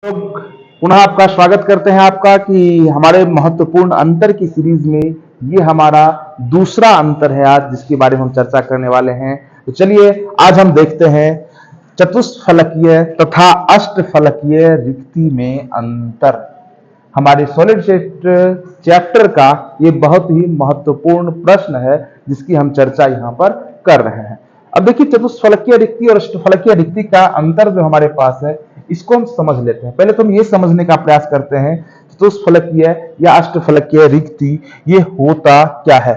लोग पुनः आपका स्वागत करते हैं आपका कि हमारे महत्वपूर्ण अंतर की सीरीज में ये हमारा दूसरा अंतर है आज जिसके बारे में हम चर्चा करने वाले हैं। तो चलिए आज हम देखते हैं चतुष्फलकीय तथा अष्टफलकीय रिक्ति में अंतर। हमारे सॉलिड स्टेट चैप्टर का ये बहुत ही महत्वपूर्ण प्रश्न है जिसकी हम चर्चा यहाँ पर कर रहे हैं। अब देखिए चतुष्फलकीय रिक्ति और अष्टफलकीय रिक्ति का अंतर जो हमारे पास है इसको हम समझ लेते हैं। पहले तो हम ये समझने का प्रयास करते हैं चतुष्फलकीय या अष्टफलकीय रिक्ति ये होता क्या है।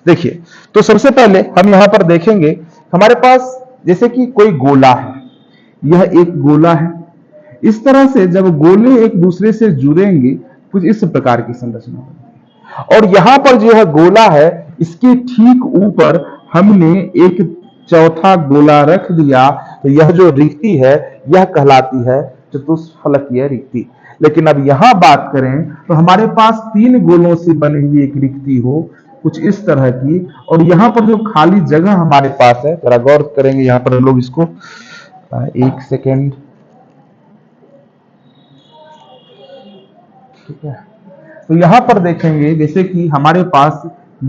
देखिए तो सबसे पहले हम यहाँ पर देखेंगे हमारे पास जैसे कि कोई गोला है, यह एक गोला है। इस तरह से जब गोले एक दूसरे से जुड़ेंगे कुछ इस प्रकार की संरचना बनेगी और यहाँ पर जो यह गोला है इसके ठीक ऊपर हमने एक चौथा गोला रख दिया तो यह जो रिक्ति है यह कहलाती है चतुष्फलकीय रिक्ति। लेकिन अब यहां बात करें तो हमारे पास तीन गोलों से बनी हुई एक रिक्ति हो कुछ इस तरह की और यहाँ पर जो खाली जगह हमारे पास है जरा गौर करेंगे यहाँ पर हम लोग इसको एक सेकेंड, ठीक है। तो यहां पर देखेंगे जैसे कि हमारे पास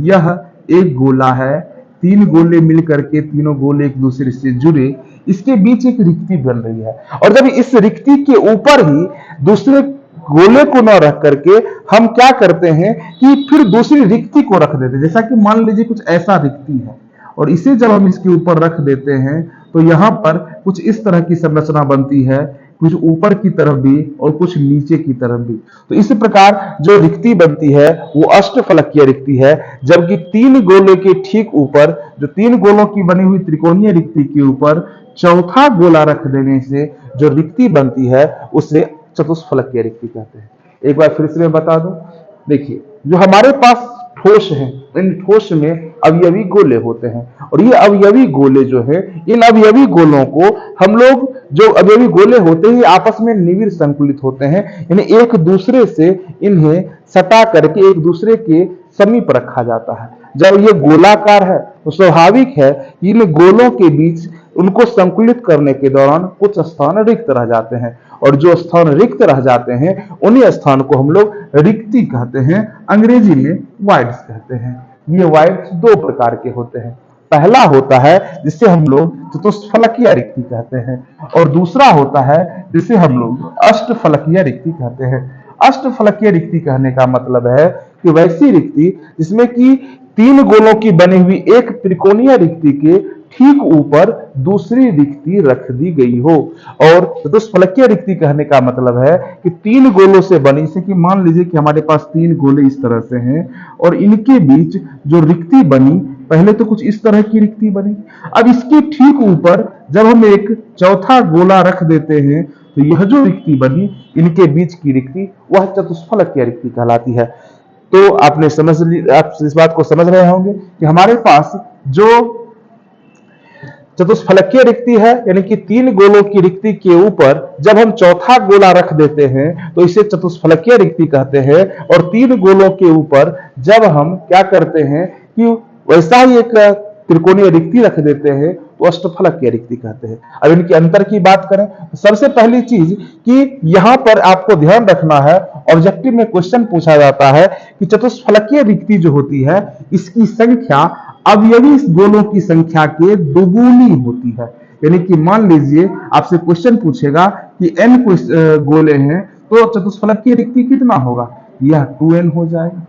यह एक गोला है, तीन गोले मिलकर के तीनों गोले एक दूसरे से जुड़े, इसके बीच एक रिक्ति बन रही है और जब इस रिक्ति के ऊपर ही दूसरे गोले को न रख करके हम क्या करते हैं कि फिर दूसरी रिक्ति को रख देते हैं। जैसा कि मान लीजिए कुछ ऐसा रिक्ति है और इसे जब हम इसके ऊपर रख देते हैं तो यहाँ पर कुछ इस तरह की संरचना बनती है, कुछ ऊपर की तरफ भी और कुछ नीचे की तरफ भी। तो इस प्रकार जो रिक्ति बनती है वो अष्टफलकीय रिक्ति है, जबकि तीन गोले के ठीक ऊपर जो तीन गोलों की बनी हुई त्रिकोणीय रिक्ति के ऊपर चौथा गोला रख देने से जो रिक्ति बनती है उसे चतुष्फलकीय रिक्ति कहते हैं। एक बार फिर से मैं बता दूं, देखिए जो हमारे पास ठोस है इन ठोस में अवयवी गोले होते हैं और ये अवयवी गोले जो है इन अवयवी गोलों को हम लोग जो अवयवी गोले होते हैं आपस में निविड़ संकुलित होते हैं, यानी एक दूसरे से इन्हें सटा करके एक दूसरे के समीप रखा जाता है। जब ये गोलाकार है तो स्वाभाविक है इन गोलों के बीच उनको संकुलित करने के दौरान कुछ स्थान रिक्त रह जाते हैं और जो स्थान रिक्त रह जाते हैं उन्हीं स्थान को हम लोग रिक्ति कहते हैं, अंग्रेजी में वाइड्स कहते हैं। ये वाइड्स दो प्रकार के होते हैं, पहला होता है जिसे हम लोग चतुष्फलकीय रिक्ति कहते हैं और दूसरा होता है जिसे हम लोग अष्टफलकीय रिक्ति कहते हैं। अष्टफलकीय रिक्ति कहने का मतलब है कि वैसी रिक्ति जिसमें कि तीन गोलों की बनी हुई एक त्रिकोणीय रिक्ति के ठीक ऊपर दूसरी रिक्ति रख दी गई हो। और चतुष्फलकीय रिक्ति कहने का मतलब है कि तीन गोलों से बनी, जैसे कि मान लीजिए कि हमारे पास तीन गोले इस तरह से हैं और इनके बीच जो रिक्ति बनी पहले तो कुछ इस तरह की रिक्ति बनी, अब इसके ठीक ऊपर जब हम एक चौथा गोला रख देते हैं तो यह जो रिक्ति बनी इनके बीच की रिक्ति वह चतुष्फलकीय रिक्ति कहलाती है। तो आपने आप इस बात को समझ रहे होंगे कि हमारे पास जो चतुष्फलकीय रिक्ति है यानी कि तीन गोलों की रिक्ति के ऊपर जब हम चौथा गोला रख देते हैं तो इसे चतुष्फलकीय रिक्ति कहते हैं और तीन गोलों के ऊपर जब हम क्या करते हैं कि वैसा ही एक त्रिकोणीय रिक्ति रख देते हैं तो अष्टफलकीय रिक्ति कहते हैं। अब इनके अंतर की बात करें तो सबसे पहली चीज कि यहां पर आपको ध्यान रखना है, ऑब्जेक्टिव में क्वेश्चन पूछा जाता है कि चतुष्फलकीय रिक्ति जो होती है इसकी संख्या अवयवी गोलों की संख्या के दोगुनी होती है। यानी कि मान लीजिए आपसे क्वेश्चन पूछेगा कि n गोले हैं तो चतुष्फलकीय रिक्ति कितना होगा, यह 2n हो जाएगा,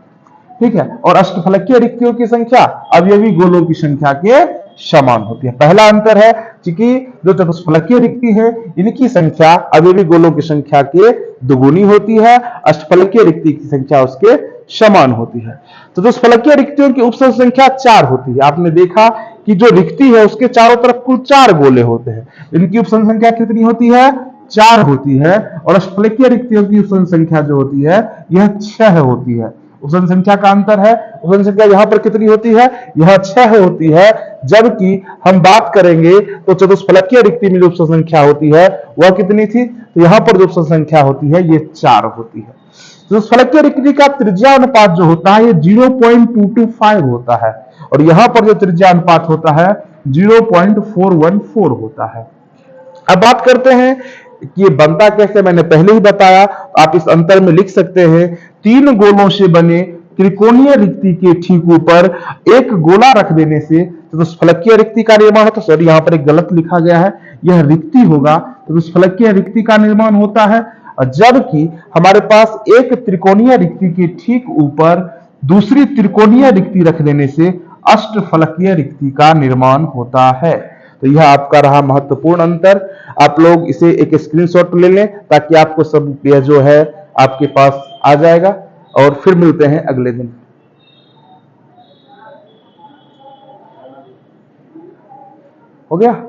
ठीक है। और अष्टफलकीय रिक्तियों की संख्या अवयवी गोलों की संख्या के समान होती है। पहला अंतर है कि जो चतुष्फलकीय रिक्ति है इनकी संख्या अवयवी गोलों की संख्या के दोगुनी होती है, अष्टफलकीय रिक्ति की संख्या उसके समान होती है। चतुष्फलकीय रिक्तियों की उपसर्ग संख्या 4 होती है। आपने देखा कि जो रिक्ति है उसके चारों तरफ कुल 4 गोले होते हैं, इनकी उपसर्ग संख्या कितनी होती है, 4 होती है। और अष्टफलकीय रिक्तियों की उपसर्ग संख्या जो होती है यह 6 होती है। उपसर्ग संख्या का अंतर है, उपसर्ग संख्या यहाँ पर कितनी होती है, यह 6 होती है, जबकि हम बात करेंगे तो चतुष्फलकीय रिक्ति में जो उपसर्ग संख्या होती है वह कितनी थी, तो यहाँ पर जो उपसर्ग संख्या होती है ये 4 होती है। चतुष्फलकीय रिक्ति का त्रिज्या अनुपात जो होता है ये 0.225 होता है और यहाँ पर जो त्रिज्या अनुपात होता है 0.414 होता है। अब बात करते हैं कि ये बनता कैसे मैंने पहले ही बताया। आप इस अंतर में लिख सकते हैं, तीन गोलों से बने त्रिकोणीय रिक्ति के ठीक ऊपर एक गोला रख देने से चतुष्फलकीय रिक्ति का निर्माण होता है। सॉरी, यहाँ पर एक गलत लिखा गया है, यह रिक्ति होगा, चतुष्फलकीय रिक्ति का निर्माण होता है। और जबकि हमारे पास एक त्रिकोणीय रिक्ति के ठीक ऊपर दूसरी त्रिकोणीय रिक्ति रख देने से अष्टफलकीय रिक्ति का निर्माण होता है। तो यह आपका रहा महत्वपूर्ण अंतर। आप लोग इसे एक स्क्रीनशॉट ले लें ताकि आपको सब यह जो है आपके पास आ जाएगा। और फिर मिलते हैं अगले दिन। हो गया।